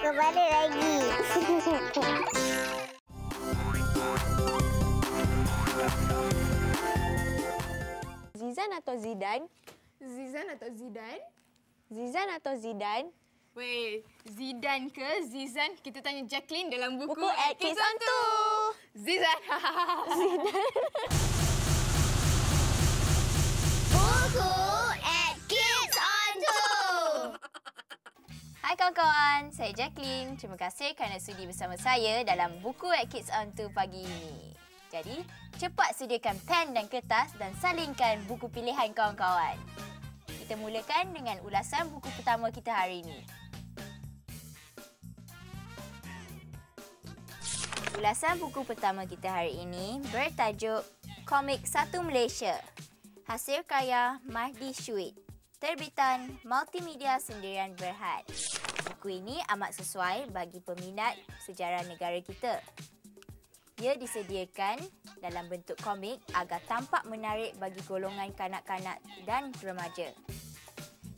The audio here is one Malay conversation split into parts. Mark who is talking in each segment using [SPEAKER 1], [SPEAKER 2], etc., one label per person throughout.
[SPEAKER 1] Mana lagi?
[SPEAKER 2] Zizan atau Zidan?
[SPEAKER 3] Zizan atau Zidan?
[SPEAKER 2] Zizan atau Zidan?
[SPEAKER 3] Weh, Zidan ke Zizan? Kita tanya Jacqueline dalam buku
[SPEAKER 2] At Kids on 2.
[SPEAKER 3] Zizan.
[SPEAKER 1] Buku at Kids on 2.
[SPEAKER 4] Hai kawan-kawan, saya Jacqueline. Terima kasih kerana sudi bersama saya dalam Buku at Kids on 2 pagi ini. Jadi, cepat sediakan pen dan kertas dan salingkan buku pilihan kawan-kawan. Kita mulakan dengan ulasan buku pertama kita hari ini. Ulasan buku pertama kita hari ini bertajuk Komik Satu Malaysia. Hasil karya Mahdi Syuid. Terbitan Multimedia Sendirian Berhad. Buku ini amat sesuai bagi peminat sejarah negara kita. Ia disediakan dalam bentuk komik agar tampak menarik bagi golongan kanak-kanak dan remaja.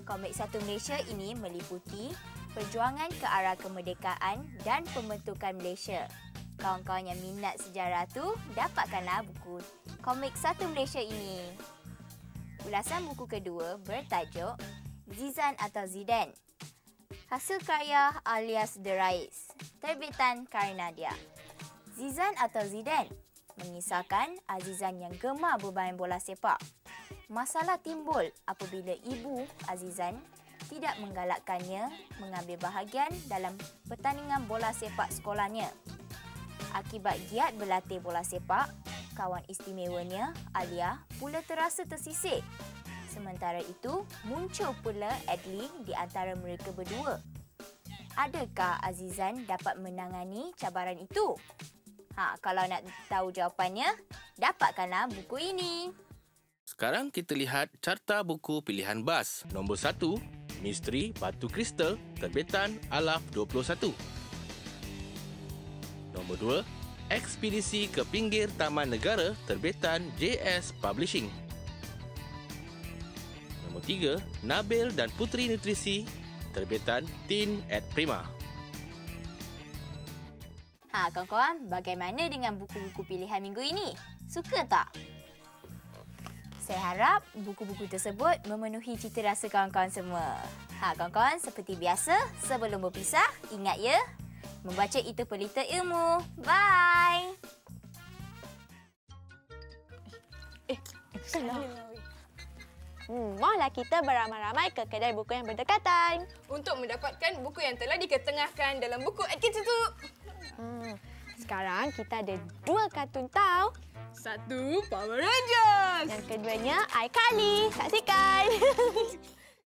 [SPEAKER 4] Komik Satu Malaysia ini meliputi perjuangan ke arah kemerdekaan dan pembentukan Malaysia. Kawan-kawan yang minat sejarah tu dapatkanlah buku Komik Satu Malaysia ini. Ulasan buku kedua bertajuk Zizan atau Zidan. Hasil karya alias The Rais. Terbitan Karinadia. Zizan atau Zidan mengisahkan Azizan yang gemar bermain bola sepak. Masalah timbul apabila ibu Azizan tidak menggalakkannya mengambil bahagian dalam pertandingan bola sepak sekolahnya. Akibat giat berlatih bola sepak, kawan istimewanya, Alia, pula terasa tersisih. Sementara itu, muncul pula Adli di antara mereka berdua. Adakah Azizan dapat menangani cabaran itu? Kalau nak tahu jawapannya, dapatkanlah buku ini.
[SPEAKER 5] Sekarang kita lihat carta buku pilihan BAS. Nombor 1, Misteri Batu Kristal, terbitan Alaf 21. Nombor 2, Ekspedisi ke Pinggir Taman Negara, terbitan JS Publishing. Nombor 3, Nabil dan Putri Nutrisi, terbitan Teen at Prima.
[SPEAKER 4] Kawan-kawan, bagaimana dengan buku-buku pilihan minggu ini? Suka tak? Saya harap buku-buku tersebut memenuhi cita rasa kawan-kawan semua. Kawan-kawan, seperti biasa, sebelum berpisah, ingat ya, membaca itu pelita ilmu. Bye!
[SPEAKER 2] Marilah kita beramai-ramai ke kedai buku yang berdekatan.
[SPEAKER 3] Untuk mendapatkan buku yang telah diketengahkan dalam buku at Kids itu.
[SPEAKER 2] Sekarang kita ada 2 kartun tau.
[SPEAKER 3] 1, Power Rangers.
[SPEAKER 2] Yang keduanya, iCarly. Saksikan!